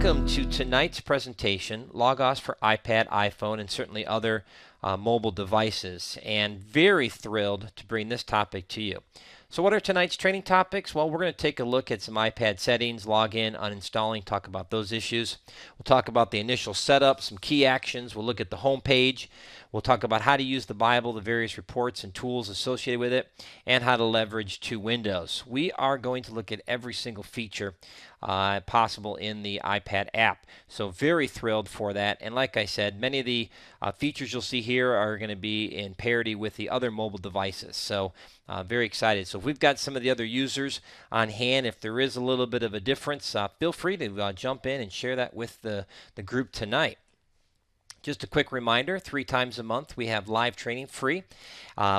Welcome to tonight's presentation, Logos for iPad, iPhone, and certainly other mobile devices, and very thrilled to bring this topic to you. So what are tonight's training topics? Well, we're going to take a look at some iPad settings, login, uninstalling, talk about those issues. We'll talk about the initial setup, some key actions. We'll look at the home page. We'll talk about how to use the Bible, the various reports and tools associated with it, and how to leverage two windows. We are going to look at every single feature possible in the iPad app. So very thrilled for that. And like I said, many of the features you'll see here are going to be in parity with the other mobile devices. So very excited. So if we've got some of the other users on hand, if there is a little bit of a difference, feel free to jump in and share that with the group tonight. Just a quick reminder, 3 times a month we have live training free.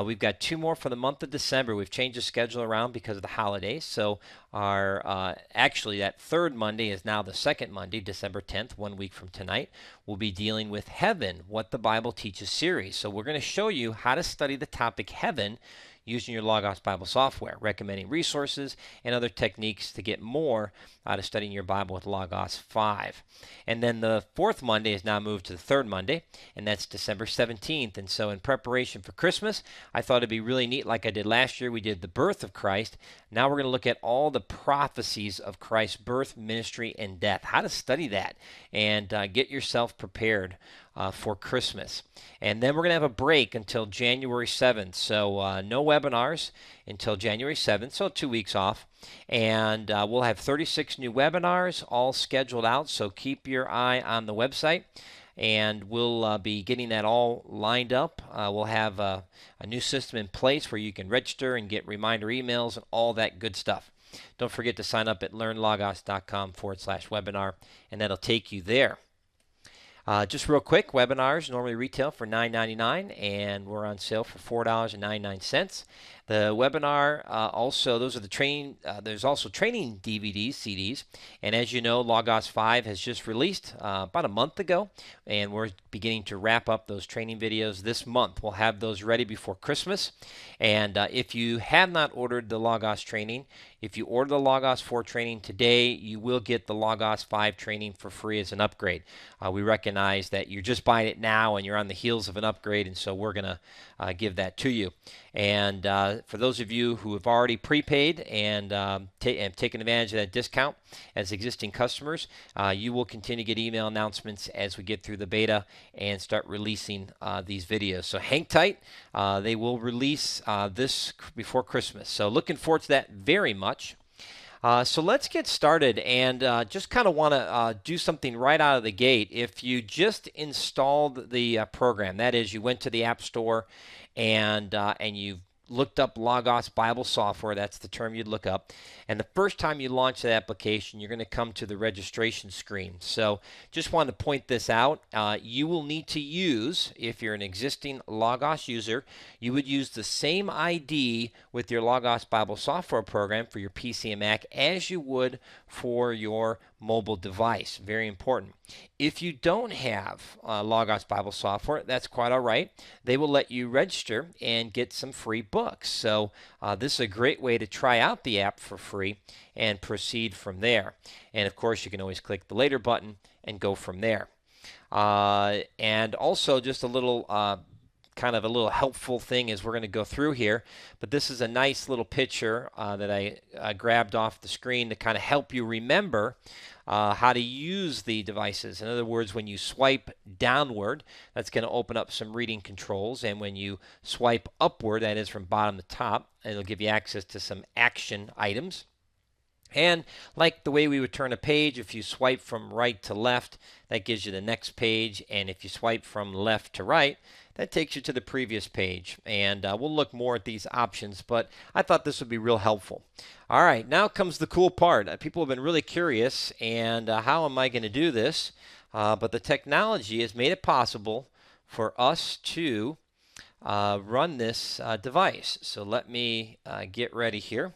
We've got 2 more for the month of December. We've changed the schedule around because of the holidays. So our actually that third Monday is now the second Monday, December 10th, 1 week from tonight. We'll be dealing with Heaven, What the Bible Teaches series. So we're going to show you how to study the topic Heaven using your Logos Bible software, recommending resources and other techniques to get more out of studying your Bible with Logos 5. And then the fourth Monday is now moved to the third Monday, and that's December 17th. And so in preparation for Christmas, I thought it'd be really neat, like I did last year. We did the birth of Christ. Now we're going to look at all the prophecies of Christ's birth, ministry, and death, how to study that and get yourself prepared for Christmas. And then we're going to have a break until January 7th. So no webinars until January 7th, so 2 weeks off. And we'll have 36 new webinars all scheduled out, so keep your eye on the website. And we'll be getting that all lined up. We'll have a new system in place where you can register and get reminder emails and all that good stuff. Don't forget to sign up at LearnLogos.com/webinar, and that'll take you there. Just real quick, webinars normally retail for $9.99, and we're on sale for $4.99. The webinar also, those are the training. There's also training DVDs, CDs, and as you know, Logos 5 has just released about a month ago, and we're beginning to wrap up those training videos this month. We'll have those ready before Christmas, and if you have not ordered the Logos training, if you order the Logos 4 training today, you will get the Logos 5 training for free as an upgrade. We recognize that you're just buying it now and you're on the heels of an upgrade, and so we're going to give that to you. And for those of you who have already prepaid and taken advantage of that discount as existing customers, you will continue to get email announcements as we get through the beta and start releasing these videos. So hang tight. They will release this before Christmas. So looking forward to that very much. So let's get started, and just kind of want to do something right out of the gate. If you just installed the program, that is, you went to the App Store and you've looked up Logos Bible software, that's the term you'd look up, and the first time you launch that application, you're going to come to the registration screen. So just wanted to point this out. You will need to use, if you're an existing Logos user, you would use the same ID with your Logos Bible software program for your PC and Mac as you would for your mobile device. Very important. If you don't have Logos Bible software, that's quite all right. They will let you register and get some free books. So this is a great way to try out the app for free and proceed from there. And of course, you can always click the later button and go from there. And also just a little kind of a little helpful thing as we're going to go through here, but this is a nice little picture that I grabbed off the screen to kind of help you remember how to use the devices. In other words, when you swipe downward, that's going to open up some reading controls, and when you swipe upward, that is from bottom to top, it'll give you access to some action items. And like the way we would turn a page, if you swipe from right to left, that gives you the next page, and if you swipe from left to right, that takes you to the previous page. And we'll look more at these options, but I thought this would be real helpful. All right, now comes the cool part. People have been really curious, and how am I going to do this? But the technology has made it possible for us to run this device. So let me get ready here.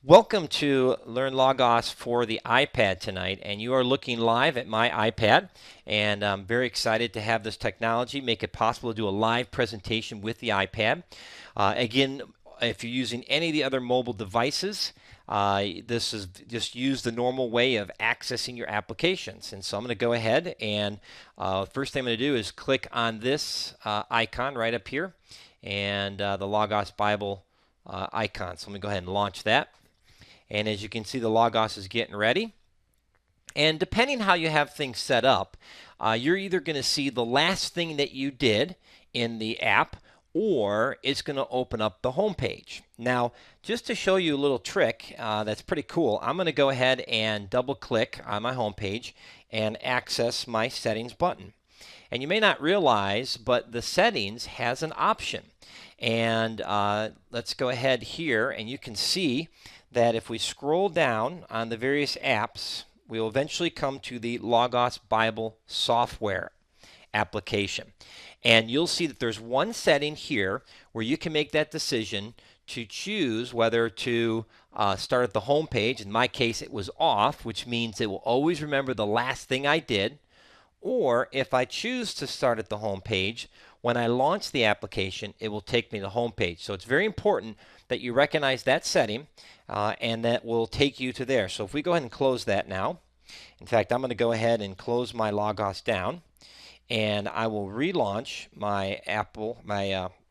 Welcome to LearnLogos for the iPad tonight, and you are looking live at my iPad, and I'm very excited to have this technology make it possible to do a live presentation with the iPad. Again, if you're using any of the other mobile devices, This is just use the normal way of accessing your applications. And so I'm going to go ahead and first thing I'm going to do is click on this icon right up here and the Logos Bible icon. So I'm going to go ahead and launch that. And as you can see, the Logos is getting ready. And depending how you have things set up, you're either going to see the last thing that you did in the app, or it's going to open up the home page. Now, just to show you a little trick that's pretty cool, I'm going to go ahead and double click on my home page and access my settings button. And you may not realize, but the settings has an option. And let's go ahead here, and you can see that if we scroll down on the various apps, we will eventually come to the Logos Bible software application. And you'll see that there's one setting here where you can make that decision to choose whether to start at the home page. In my case, it was off, which means it will always remember the last thing I did. Or if I choose to start at the home page, when I launch the application, it will take me to the home page. So it's very important that you recognize that setting, and that will take you to there. So if we go ahead and close that now, in fact, I'm going to go ahead and close my Logos down, and I will relaunch my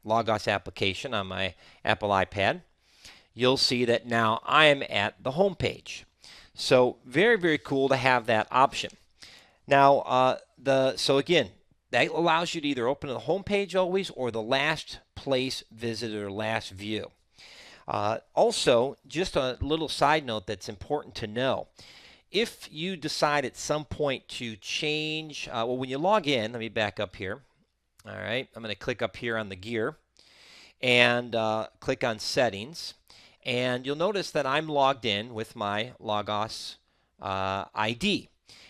Logos application on my Apple iPad. You'll see that now I am at the home page. So very, very cool to have that option. Now, so again, that allows you to either open the home page always or the last place visited or last view. Also, just a little side note that's important to know. If you decide at some point to change, well, when you log in, let me back up here. All right, I'm going to click up here on the gear and click on settings. And you'll notice that I'm logged in with my Logos ID.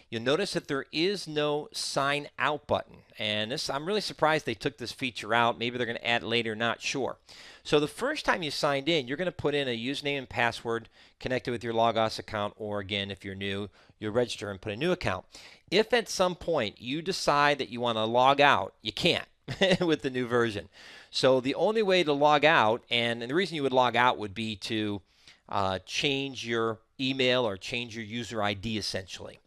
You'll notice that there is no sign out button. And I'm really surprised they took this feature out. Maybe they're going to add it later, not sure. So the first time you signed in, you're going to put in a username and password connected with your Logos account, or again, if you're new, you'll register and put a new account. If at some point you decide that you want to log out, you can't with the new version. So the only way to log out, and the reason you would log out would be to change your email or change your user ID essentially.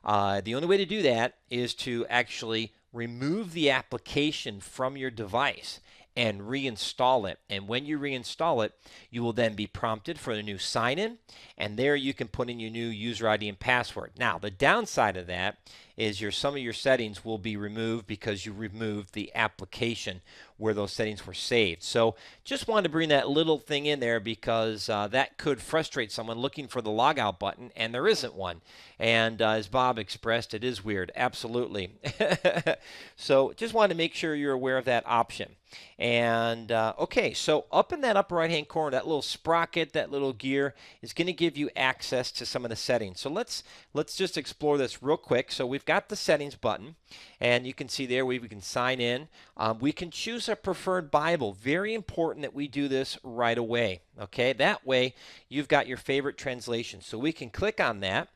The only way to do that is to actually remove the application from your device and reinstall it. And when you reinstall it, you will then be prompted for a new sign-in, and there you can put in your new user ID and password. Now, the downside of that is some of your settings will be removed because you removed the application where those settings were saved. So just wanted to bring that little thing in there because that could frustrate someone looking for the logout button, and there isn't one. And as Bob expressed, it is weird. Absolutely. So just wanted to make sure you're aware of that option. And okay, so up in that upper right hand corner, that little sprocket, that little gear is going to give you access to some of the settings. So let's just explore this real quick. So we've got the settings button, and you can see there we can sign in. We can choose a preferred Bible. Very important that we do this right away. Okay, that way you've got your favorite translation. So we can click on that.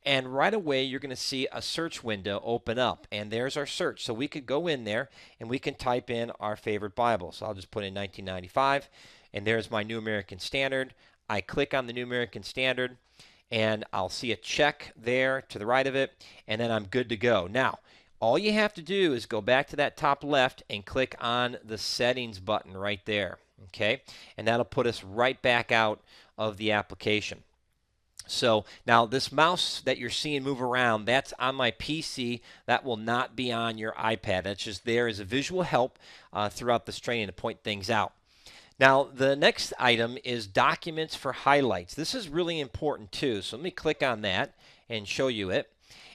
And right away, you're going to see a search window open up. And there's our search. So we could go in there and we can type in our favorite Bible. So I'll just put in 1995. And there's my New American Standard. I click on the New American Standard, and I'll see a check there to the right of it. And then I'm good to go. Now, all you have to do is go back to that top left and click on the settings button right there. Okay? And that'll put us right back out of the application. So now this mouse that you're seeing move around, that's on my PC. That will not be on your iPad. That's just there as a visual help throughout this training to point things out. Now the next item is documents for highlights. This is really important too. So let me click on that and show you it.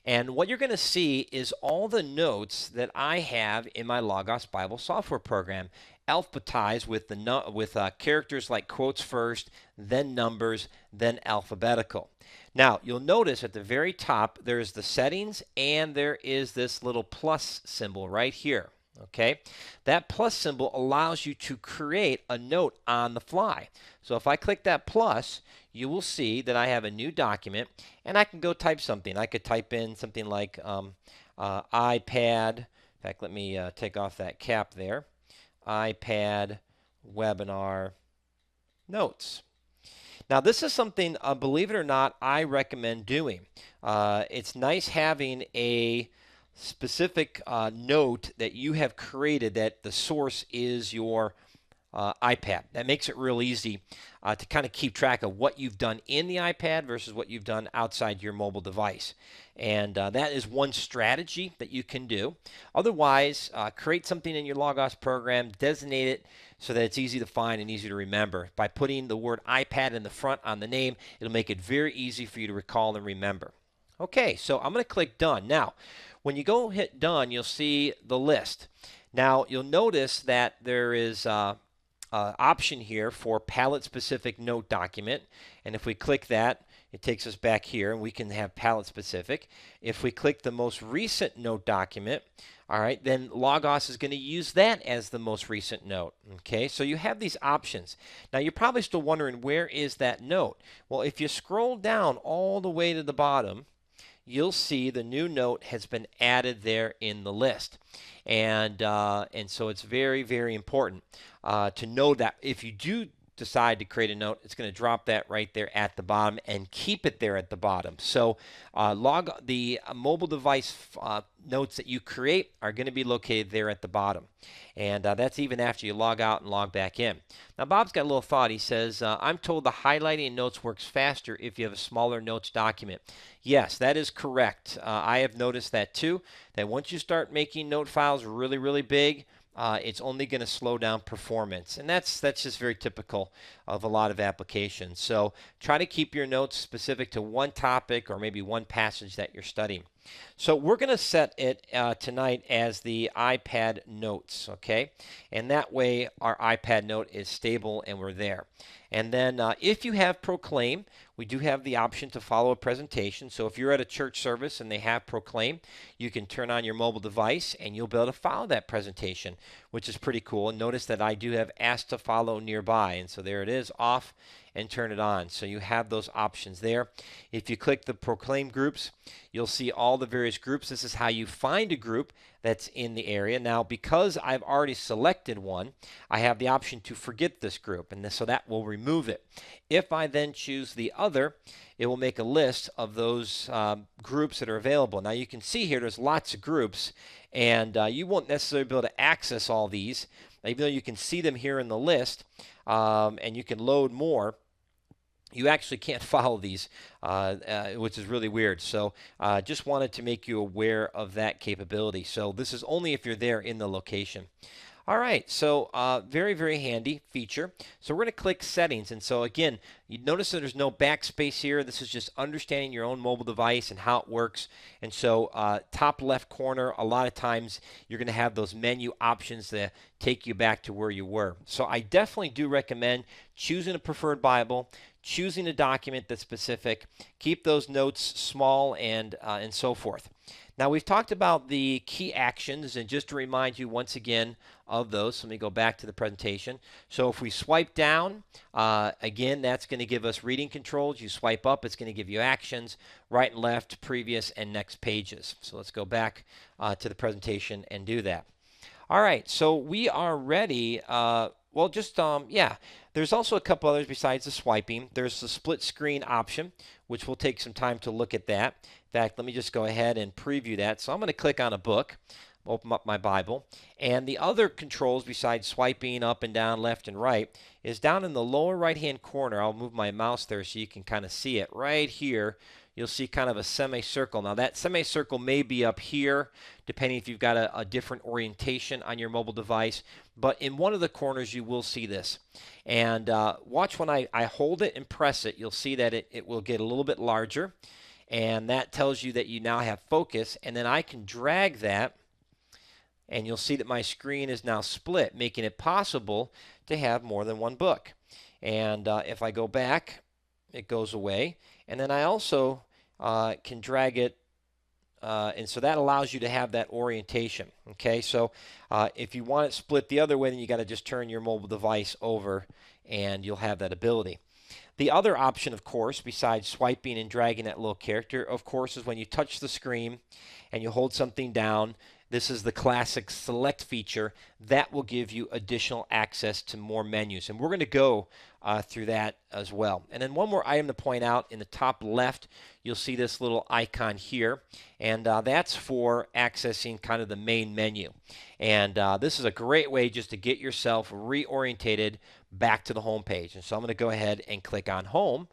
And what you're going to see is all the notes that I have in my Logos Bible software program, alphabetized with characters like quotes first, then numbers, then alphabetical. Now, you'll notice at the very top, there's the settings, and there is this little plus symbol right here. Okay, that plus symbol allows you to create a note on the fly. So if I click that plus, you will see that I have a new document, and I can go type something. I could type in something like iPad. In fact, let me take off that cap there. iPad webinar notes. Now, this is something, believe it or not, I recommend doing. It's nice having a specific note that you have created that the source is your iPad. That makes it real easy to kind of keep track of what you've done in the iPad versus what you've done outside your mobile device. And that is one strategy that you can do. Otherwise, create something in your Logos program, designate it so that it's easy to find and easy to remember. By putting the word iPad in the front on the name, it'll make it very easy for you to recall and remember. Okay, so I'm going to click Done. Now, when you go hit Done, you'll see the list. Now, you'll notice that there is option here for palette specific note document, and if we click that, it takes us back here and we can have palette specific. If we click the most recent note document, all right, then Logos is going to use that as the most recent note. Okay, so you have these options. Now you're probably still wondering, where is that note? Well, if you scroll down all the way to the bottom, you'll see the new note has been added there in the list. And so it's very, very important to know that if you do decide to create a note, it's going to drop that right there at the bottom and keep it there at the bottom. So the mobile device notes that you create are going to be located there at the bottom. And that's even after you log out and log back in. Now, Bob's got a little thought. He says, I'm told the highlighting in notes works faster if you have a smaller notes document. Yes, that is correct. I have noticed that too, that once you start making note files really, really big, it's only going to slow down performance. And that's just very typical of a lot of applications. So try to keep your notes specific to one topic or maybe one passage that you're studying. So we're going to set it tonight as the iPad notes, okay? And that way our iPad note is stable and we're there. And then if you have Proclaim, we do have the option to follow a presentation. So if you're at a church service and they have Proclaim, you can turn on your mobile device and you'll be able to follow that presentation, which is pretty cool. And notice that I do have Ask to Follow nearby. And so there it is, off, and turn it on. So you have those options there. If you click the Proclaim groups, you'll see all the various groups. This is how you find a group that's in the area. Now, because I've already selected one, I have the option to forget this group, and so that will remove it. If I then choose the other, it will make a list of those groups that are available. Now, you can see here there's lots of groups, and you won't necessarily be able to access all these, even though you can see them here in the list, and you can load more. You actually can't follow these, which is really weird. So just wanted to make you aware of that capability. So this is only if you're there in the location. All right, so very, very handy feature. So we're going to click Settings. And so again, you notice that there's no backspace here. This is just understanding your own mobile device and how it works. And so top left corner, a lot of times you're going to have those menu options that take you back to where you were. So I definitely do recommend choosing a preferred Bible, choosing a document that's specific, keep those notes small, and so forth. Now, we've talked about the key actions, and just to remind you once again of those, let me go back to the presentation. So if we swipe down, again, that's going to give us reading controls. You swipe up, it's going to give you actions, right and left, previous, and next pages. So let's go back to the presentation and do that. All right, so we are ready. Well, just, yeah, there's also a couple others besides the swiping. There's the split screen option, which will take some time to look at that. In fact, let me just go ahead and preview that. So I'm going to click on a book, open up my Bible. And the other controls besides swiping up and down, left and right, is down in the lower right-hand corner. I'll move my mouse there so you can kind of see it. Right here, you'll see kind of a semicircle. Now, that semicircle may be up here, depending if you've got a different orientation on your mobile device. But in one of the corners, you will see this. And watch when I hold it and press it, you'll see that it will get a little bit larger. And that tells you that you now have focus. And then I can drag that, and you'll see that my screen is now split, making it possible to have more than one book. And if I go back, it goes away. And then I also can drag it, and so that allows you to have that orientation. Okay, so if you want it split the other way, then you got to just turn your mobile device over, and you'll have that ability. The other option, of course, besides swiping and dragging that little character, of course, is when you touch the screen and you hold something down, This is the classic select feature that will give you additional access to more menus. And we're going to go through that as well. And then one more item to point out in the top left, you'll see this little icon here. And that's for accessing kind of the main menu. And this is a great way just to get yourself reorientated back to the home page. And so I'm going to go ahead and click on home,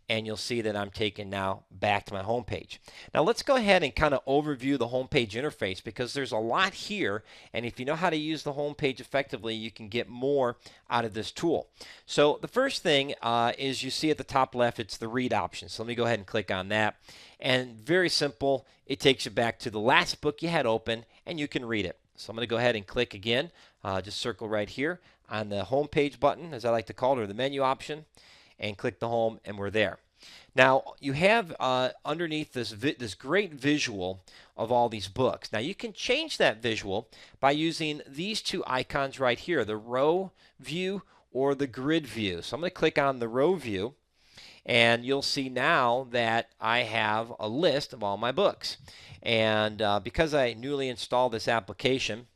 and you'll see that I'm taken now back to my home page. Now let's go ahead and kind of overview the home page interface, because there's a lot here, and if you know how to use the home page effectively, you can get more out of this tool. So the first thing is, you see at the top left, it's the read option. So let me go ahead and click on that, and very simple, it takes you back to the last book you had open, and you can read it. So I'm going to go ahead and click again, just circle right here on the home page button, as I like to call it, or the menu option, and click the home, and we're there. Now you have underneath this great visual of all these books. Now you can change that visual by using these two icons right here, the row view or the grid view. So I'm going to click on the row view, and you'll see now that I have a list of all my books. And because I newly installed this application,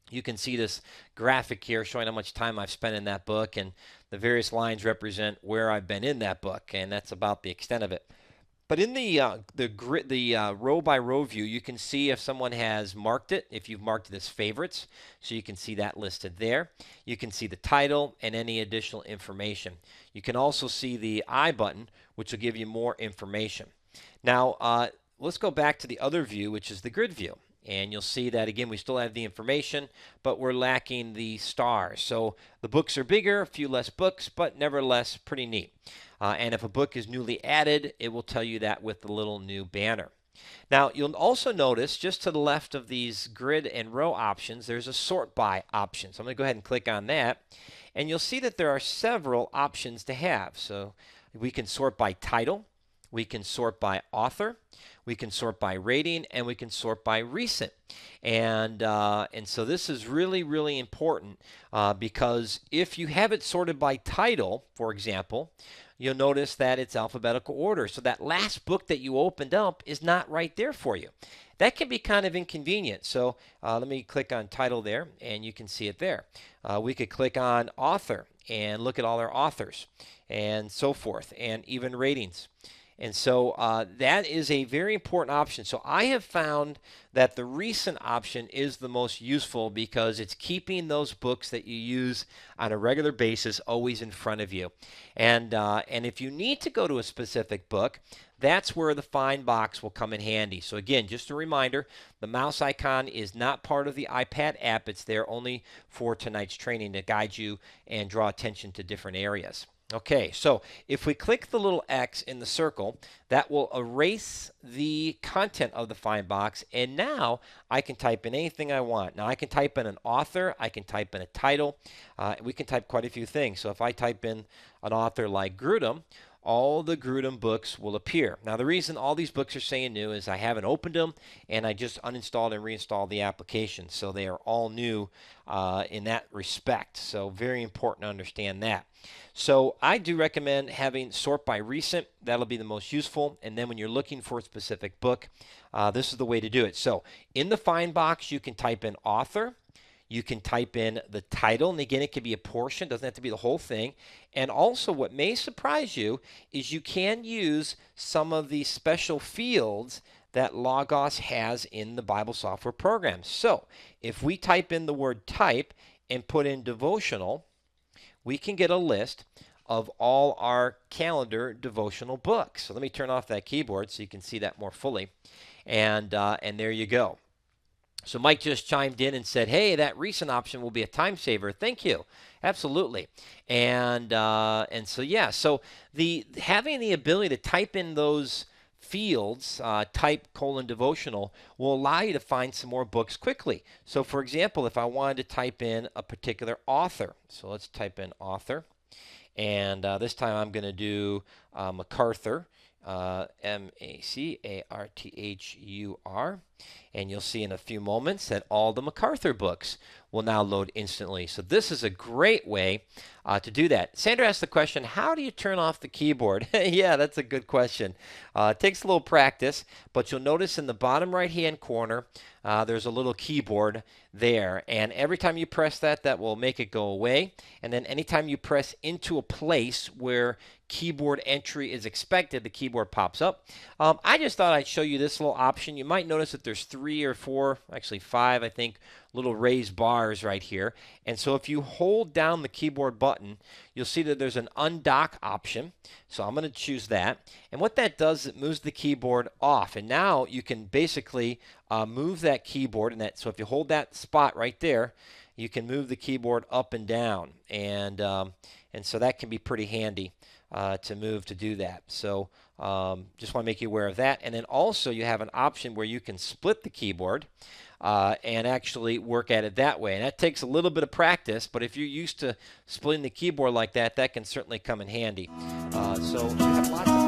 you can see this graphic here showing how much time I've spent in that book, and the various lines represent where I've been in that book, and that's about the extent of it. But in the row by row view, you can see if someone has marked it, if you've marked it as favorites, so you can see that listed there. You can see the title and any additional information. You can also see the I button, which will give you more information. Now, let's go back to the other view, which is the grid view. And you'll see that, again, we still have the information, but we're lacking the stars. So the books are bigger, a few less books, but nevertheless pretty neat. And if a book is newly added, it will tell you that with the little new banner. Now, you'll also notice just to the left of these grid and row options, there's a sort by option. So I'm going to go ahead and click on that. And you'll see that there are several options to have. So we can sort by title. We can sort by author, we can sort by rating, and we can sort by recent. And so this is really, really important because if you have it sorted by title, for example, you'll notice that it's alphabetical order. So that last book that you opened up is not right there for you. That can be kind of inconvenient. So let me click on title there, and you can see it there. We could click on author and look at all our authors and so forth, and even ratings. And so that is a very important option. So I have found that the recent option is the most useful because it's keeping those books that you use on a regular basis always in front of you. And if you need to go to a specific book, that's where the find box will come in handy. So again, just a reminder, the mouse icon is not part of the iPad app. It's there only for tonight's training to guide you and draw attention to different areas. Okay, so if we click the little X in the circle, that will erase the content of the find box, and now I can type in anything I want. Now I can type in an author, I can type in a title, we can type quite a few things. So if I type in an author like Grudem, all the Grudem books will appear. Now the reason all these books are saying new is I haven't opened them, and I just uninstalled and reinstalled the application. So they are all new in that respect. So very important to understand that. So I do recommend having sort by recent. That'll be the most useful. And then when you're looking for a specific book, this is the way to do it. So in the find box, you can type in author. You can type in the title, and again, it can be a portion, doesn't have to be the whole thing. And also, what may surprise you is you can use some of the special fields that Logos has in the Bible software program. So, if we type in the word type and put in devotional, we can get a list of all our calendar devotional books. So let me turn off that keyboard so you can see that more fully. And there you go. So Mike just chimed in and said, hey, that recent option will be a time saver. Thank you. Absolutely. And so, yeah, so having the ability to type in those fields, type : devotional, will allow you to find some more books quickly. So, for example, if I wanted to type in a particular author, so let's type in author. And this time I'm going to do MacArthur, Macarthur. And you'll see in a few moments that all the MacArthur books will now load instantly. So this is a great way to do that. Sandra asked the question, how do you turn off the keyboard? Yeah, that's a good question. It takes a little practice, but you'll notice in the bottom right-hand corner, there's a little keyboard there. And every time you press that, that will make it go away. And then anytime you press into a place where keyboard entry is expected, the keyboard pops up. I just thought I'd show you this little option. You might notice that there's 3 or 4, actually 5, I think, little raised bars right here. And so if you hold down the keyboard button, you'll see that there's an undock option. So I'm going to choose that. And what that does is it moves the keyboard off. And now you can basically move that keyboard. So if you hold that spot right there, you can move the keyboard up and down. And so that can be pretty handy to move to do that. So just want to make you aware of that. And then also you have an option where you can split the keyboard and actually work at it that way. And that takes a little bit of practice, but if you're used to splitting the keyboard like that, that can certainly come in handy. So you have lots of